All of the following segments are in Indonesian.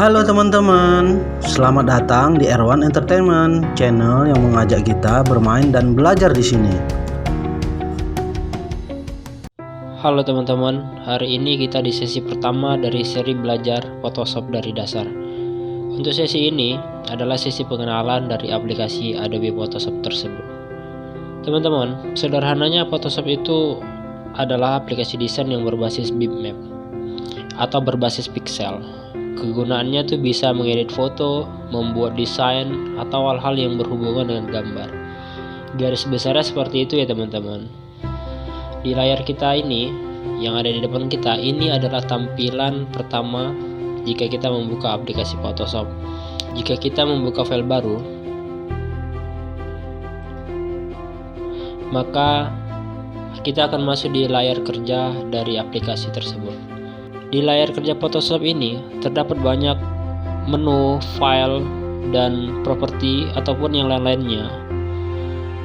Halo teman-teman, selamat datang di R1 Entertainment, channel yang mengajak kita bermain dan belajar di sini. Halo teman-teman, hari ini kita di sesi pertama dari seri belajar Photoshop dari dasar. Untuk sesi ini adalah sesi pengenalan dari aplikasi Adobe Photoshop tersebut. Teman-teman, sederhananya Photoshop itu adalah aplikasi desain yang berbasis bitmap atau berbasis pixel. Kegunaannya tuh bisa mengedit foto, membuat desain, atau hal-hal yang berhubungan dengan gambar. Garis besarnya seperti itu ya teman-teman. Di layar kita ini, yang ada di depan kita, ini adalah tampilan pertama jika kita membuka aplikasi Photoshop. Jika kita membuka file baru, maka kita akan masuk di layar kerja dari aplikasi tersebut. Di layar kerja Photoshop ini terdapat banyak menu, file, dan properti ataupun yang lain-lainnya.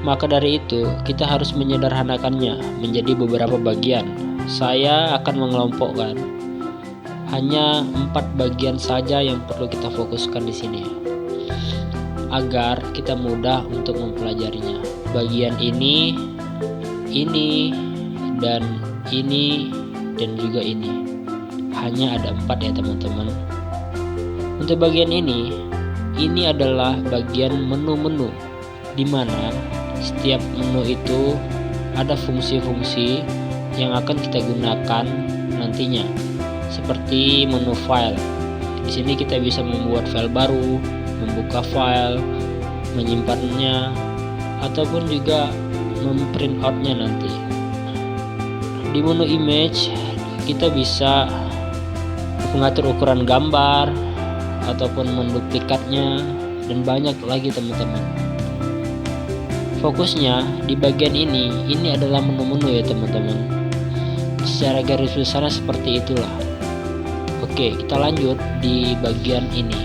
Maka dari itu kita harus menyederhanakannya menjadi beberapa bagian. Saya akan mengelompokkan hanya 4 bagian saja yang perlu kita fokuskan di sini agar kita mudah untuk mempelajarinya. Bagian ini, dan juga ini. Hanya ada 4 ya teman-teman. Untuk bagian ini adalah bagian menu-menu, di mana setiap menu itu ada fungsi-fungsi yang akan kita gunakan nantinya. Seperti menu file. Di sini kita bisa membuat file baru, membuka file, menyimpannya, ataupun juga memprint outnya nanti. Di menu image kita bisa mengatur ukuran gambar ataupun menduplikatnya dan banyak lagi teman-teman. Fokusnya di bagian ini adalah menu-menu ya teman-teman. Secara garis besarnya seperti itulah. Oke, kita lanjut di bagian ini.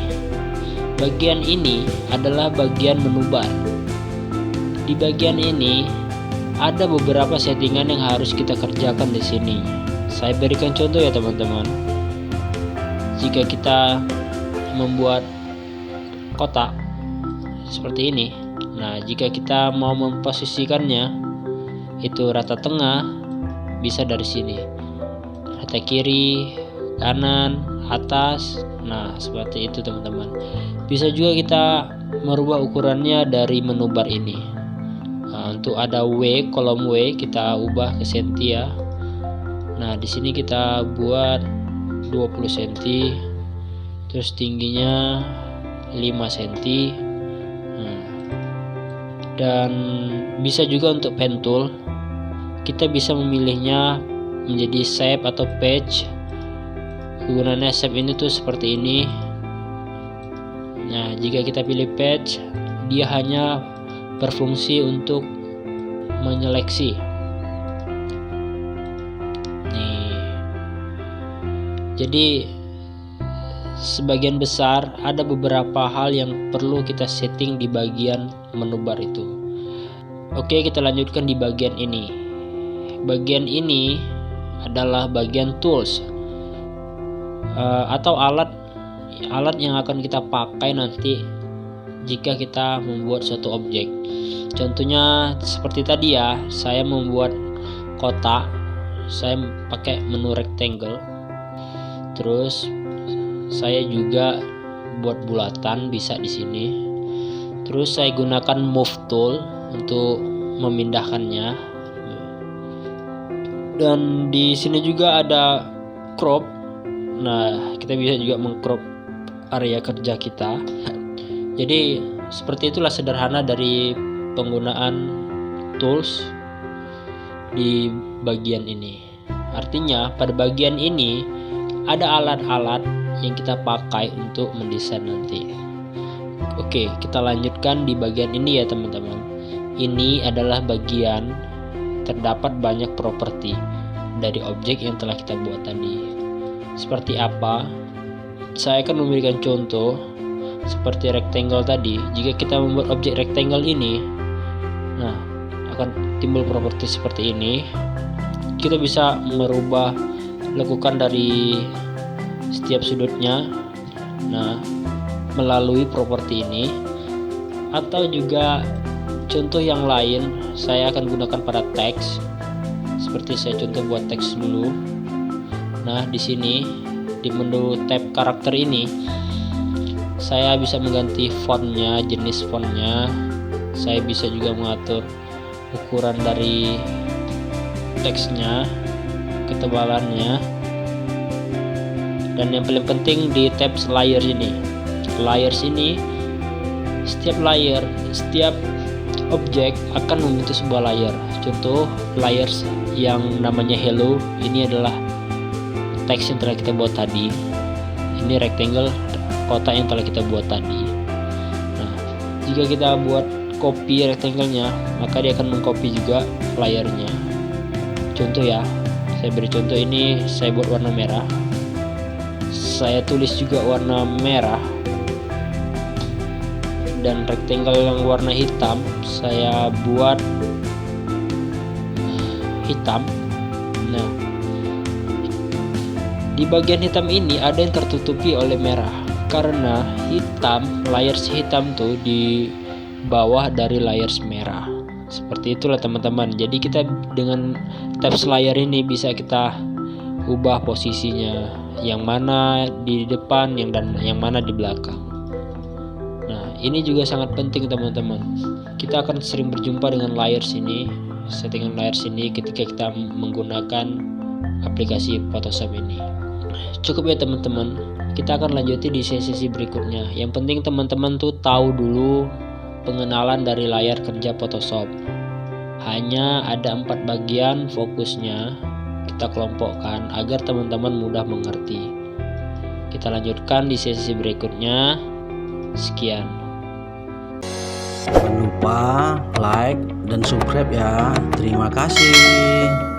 Bagian ini adalah bagian menu bar. Di bagian ini ada beberapa settingan yang harus kita kerjakan di sini. Saya berikan contoh ya teman-teman. Jika kita membuat kotak seperti ini, nah jika kita mau memposisikannya itu rata tengah, bisa dari sini, rata kiri, kanan, atas. Nah seperti itu teman-teman. Bisa juga kita merubah ukurannya dari menu bar ini. Nah, untuk ada W, kolom W kita ubah ke senti ya. Nah di sini kita buat 20 cm, terus tingginya 5 cm. Dan bisa juga untuk pen tool, kita bisa memilihnya menjadi shape atau patch. Kegunaannya shape ini tuh seperti ini. Nah jika kita pilih patch, dia hanya berfungsi untuk menyeleksi. Jadi sebagian besar ada beberapa hal yang perlu kita setting di bagian menu bar itu. Oke, kita lanjutkan di bagian ini. Bagian ini adalah bagian tools atau alat yang akan kita pakai nanti jika kita membuat suatu objek. Contohnya seperti tadi ya, saya membuat kotak, saya pakai menu rectangle. Terus saya juga buat bulatan, bisa di sini. Terus saya gunakan move tool untuk memindahkannya. Dan di sini juga ada crop. Nah, kita bisa juga mengcrop area kerja kita. Jadi seperti itulah sederhana dari penggunaan tools di bagian ini. Artinya pada bagian ini ada alat-alat yang kita pakai untuk mendesain nanti. Oke, kita lanjutkan di bagian ini ya teman-teman. Ini adalah bagian terdapat banyak properti dari objek yang telah kita buat tadi. Seperti apa? Saya akan memberikan contoh seperti rectangle tadi. Jika kita membuat objek rectangle ini, nah akan timbul properti seperti ini. Kita bisa merubah lekukan dari setiap sudutnya Nah, melalui properti ini, atau juga contoh yang lain saya akan gunakan pada teks. Seperti saya contoh buat teks dulu. Nah, di sini di menu tab karakter ini saya bisa mengganti fontnya, jenis fontnya. Saya bisa juga mengatur ukuran dari teksnya, ketebalannya, dan yang paling penting di tab layers ini. Layers ini, setiap objek akan membentuk sebuah layer. Contoh layers yang namanya hello, ini adalah teks yang telah kita buat tadi. Ini rectangle, kotak yang telah kita buat tadi. Nah, jika kita buat copy rectangle-nya, maka dia akan mengcopy juga layernya. Contoh ya, saya beri contoh, ini saya buat warna merah, saya tulis juga warna merah, dan rectangle yang warna hitam saya buat hitam. Nah, di bagian hitam ini ada yang tertutupi oleh merah, karena hitam, layers hitam tuh di bawah dari layers merah. Seperti itulah teman-teman. Jadi kita dengan tabs layer ini bisa kita ubah posisinya, yang mana di depan, yang mana di belakang. Nah, ini juga sangat penting teman-teman. Kita akan sering berjumpa dengan layers ini, settingan layers ini ketika kita menggunakan aplikasi Photoshop ini. Cukup ya teman-teman. Kita akan lanjuti di sesi berikutnya. Yang penting teman-teman tuh tahu dulu pengenalan dari layar kerja Photoshop. Hanya ada 4 bagian fokusnya, kita kelompokkan agar teman-teman mudah mengerti. Kita lanjutkan di sesi berikutnya. Sekian. Jangan lupa like dan subscribe ya. Terima kasih.